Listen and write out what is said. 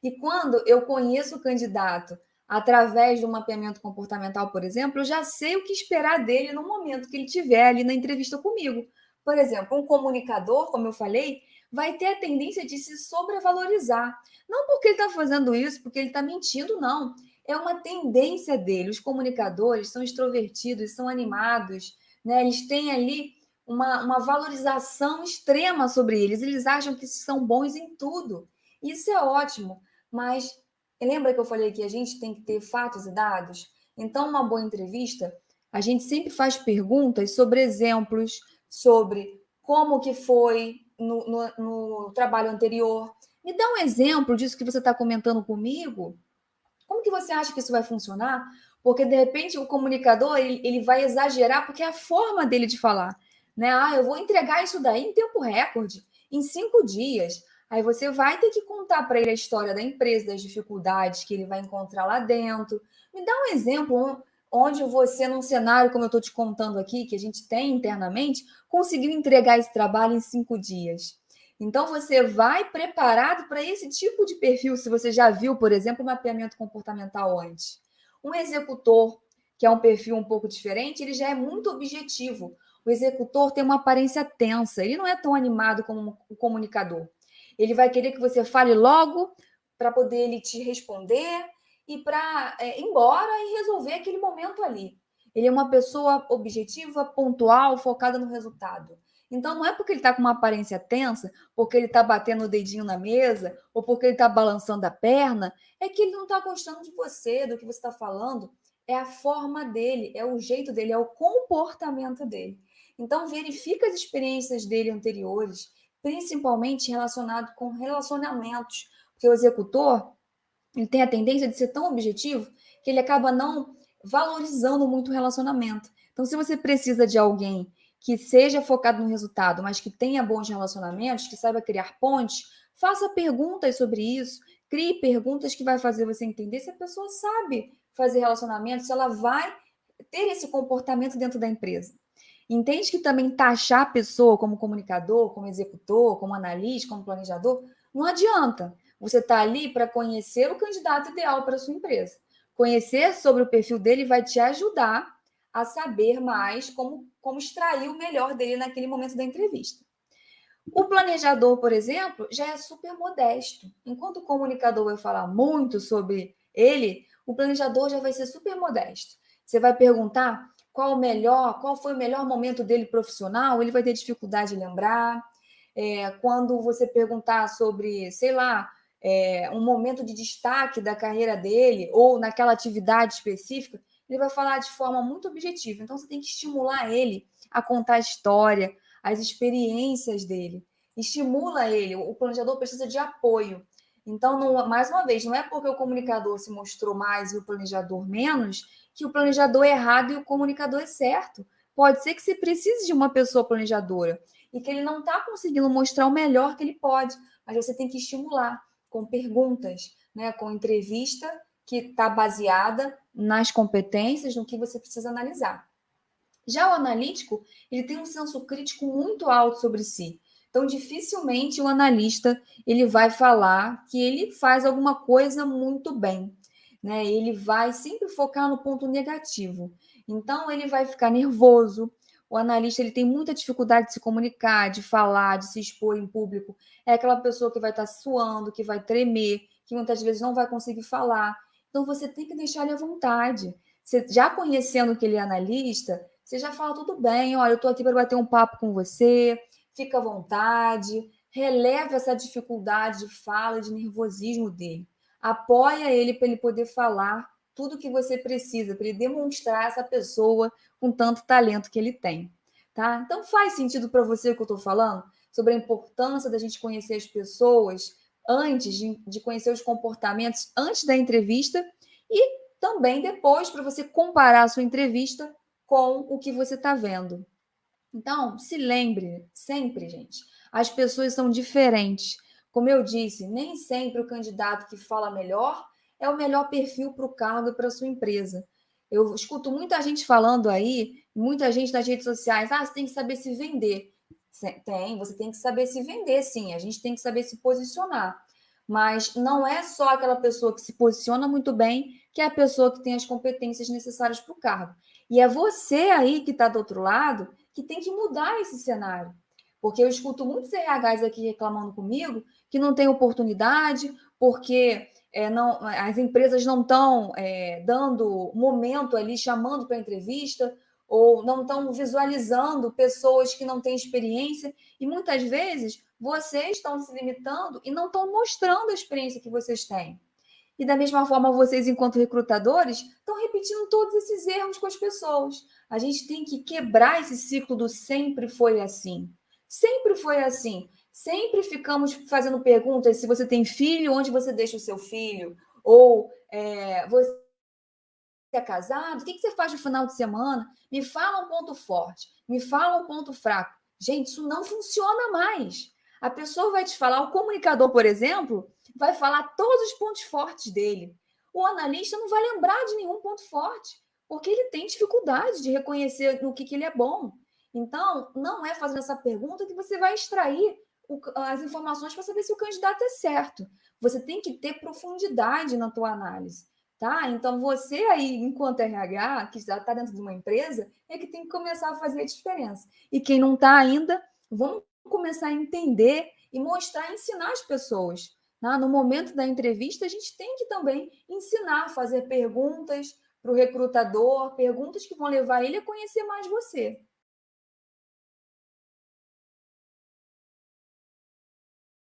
E quando eu conheço o candidato através de um mapeamento comportamental, por exemplo, eu já sei o que esperar dele no momento que ele estiver ali na entrevista comigo. Por exemplo, um comunicador, como eu falei, vai ter a tendência de se sobrevalorizar. Não porque ele está fazendo isso, porque ele está mentindo, não. É uma tendência dele. Os comunicadores são extrovertidos, são animados, né? Eles têm ali uma valorização extrema sobre eles. Eles acham que são bons em tudo. Isso é ótimo, mas lembra que eu falei que a gente tem que ter fatos e dados? Então, uma boa entrevista, a gente sempre faz perguntas sobre exemplos, sobre como que foi no trabalho anterior. Me dá um exemplo disso que você está comentando comigo. Como que você acha que isso vai funcionar? Porque, de repente, o comunicador ele vai exagerar, porque é a forma dele de falar. Né? Ah, eu vou entregar isso daí em tempo recorde, em 5 dias. Aí você vai ter que contar para ele a história da empresa, das dificuldades que ele vai encontrar lá dentro. Me dá um exemplo onde você, num cenário como eu estou te contando aqui, que a gente tem internamente, conseguiu entregar esse trabalho em 5 dias. Então, você vai preparado para esse tipo de perfil, se você já viu, por exemplo, o mapeamento comportamental antes. Um executor, que é um perfil um pouco diferente, ele já é muito objetivo. O executor tem uma aparência tensa, ele não é tão animado como o comunicador. Ele vai querer que você fale logo para poder ele te responder e para ir embora e resolver aquele momento ali. Ele é uma pessoa objetiva, pontual, focada no resultado. Então, não é porque ele está com uma aparência tensa, porque ele está batendo o dedinho na mesa, ou porque ele está balançando a perna, é que ele não está gostando de você, do que você está falando. É a forma dele, é o jeito dele, é o comportamento dele. Então, verifica as experiências dele anteriores, principalmente relacionado com relacionamentos, porque o executor ele tem a tendência de ser tão objetivo que ele acaba não valorizando muito o relacionamento. Então, se você precisa de alguém que seja focado no resultado, mas que tenha bons relacionamentos, que saiba criar pontes, faça perguntas sobre isso, crie perguntas que vai fazer você entender se a pessoa sabe fazer relacionamento, se ela vai ter esse comportamento dentro da empresa. Entende que também taxar a pessoa como comunicador, como executor, como analista, como planejador, não adianta. Você está ali para conhecer o candidato ideal para a sua empresa. Conhecer sobre o perfil dele vai te ajudar a saber mais como extrair o melhor dele naquele momento da entrevista. O planejador, por exemplo, já é super modesto. Enquanto o comunicador vai falar muito sobre ele, o planejador já vai ser super modesto. Você vai perguntar qual foi o melhor momento dele profissional, ele vai ter dificuldade de lembrar. Quando você perguntar sobre, sei lá, um momento de destaque da carreira dele ou naquela atividade específica, ele vai falar de forma muito objetiva. Então, você tem que estimular ele a contar a história, as experiências dele. Estimula ele. O planejador precisa de apoio. Então, não, mais uma vez, não é porque o comunicador se mostrou mais e o planejador menos que o planejador é errado e o comunicador é certo. Pode ser que você precise de uma pessoa planejadora e que ele não está conseguindo mostrar o melhor que ele pode, mas você tem que estimular com perguntas, né, com entrevista que está baseada nas competências, no que você precisa analisar. Já o analítico, ele tem um senso crítico muito alto sobre si. Então, dificilmente o analista ele vai falar que ele faz alguma coisa muito bem, né? Ele vai sempre focar no ponto negativo. Então, ele vai ficar nervoso. O analista ele tem muita dificuldade de se comunicar, de falar, de se expor em público. É aquela pessoa que vai estar suando, que vai tremer, que muitas vezes não vai conseguir falar. Então, você tem que deixar ele à vontade. Você, já conhecendo que ele é analista, você já fala tudo bem, olha, eu estou aqui para bater um papo com você, fica à vontade, releva essa dificuldade de fala, de nervosismo dele. Apoia ele para ele poder falar tudo que você precisa, para ele demonstrar essa pessoa com tanto talento que ele tem. Tá? Então faz sentido para você o que eu estou falando? Sobre a importância da gente conhecer as pessoas antes de conhecer os comportamentos antes da entrevista e também depois para você comparar a sua entrevista com o que você está vendo. Então, se lembre sempre, gente, as pessoas são diferentes. Como eu disse, nem sempre o candidato que fala melhor é o melhor perfil para o cargo e para a sua empresa. Eu escuto muita gente falando aí, muita gente nas redes sociais, você tem que saber se vender. Tem, você tem que saber se vender, sim, a gente tem que saber se posicionar. Mas não é só aquela pessoa que se posiciona muito bem que é a pessoa que tem as competências necessárias para o cargo. E é você aí que está do outro lado que tem que mudar esse cenário. Porque eu escuto muitos RHs aqui reclamando comigo que não tem oportunidade, porque as empresas não estão dando momento ali, chamando para entrevista, ou não estão visualizando pessoas que não têm experiência. E muitas vezes vocês estão se limitando e não estão mostrando a experiência que vocês têm. E da mesma forma, vocês, enquanto recrutadores, estão repetindo todos esses erros com as pessoas. A gente tem que quebrar esse ciclo do sempre foi assim. Sempre foi assim. Sempre ficamos fazendo perguntas se você tem filho, onde você deixa o seu filho? Ou você é casado? O que você faz no final de semana? Me fala um ponto forte, me fala um ponto fraco. Gente, isso não funciona mais. A pessoa vai te falar, o comunicador, por exemplo, vai falar todos os pontos fortes dele. O analista não vai lembrar de nenhum ponto forte, porque ele tem dificuldade de reconhecer no que ele é bom. Então, não é fazendo essa pergunta que você vai extrair as informações para saber se o candidato é certo. Você tem que ter profundidade na tua análise. Tá? Então, você aí, enquanto RH, que já está dentro de uma empresa, é que tem que começar a fazer a diferença. E quem não está ainda, vamos começar a entender e mostrar, ensinar as pessoas. Tá? No momento da entrevista, a gente tem que também ensinar, fazer perguntas para o recrutador, perguntas que vão levar ele a conhecer mais você.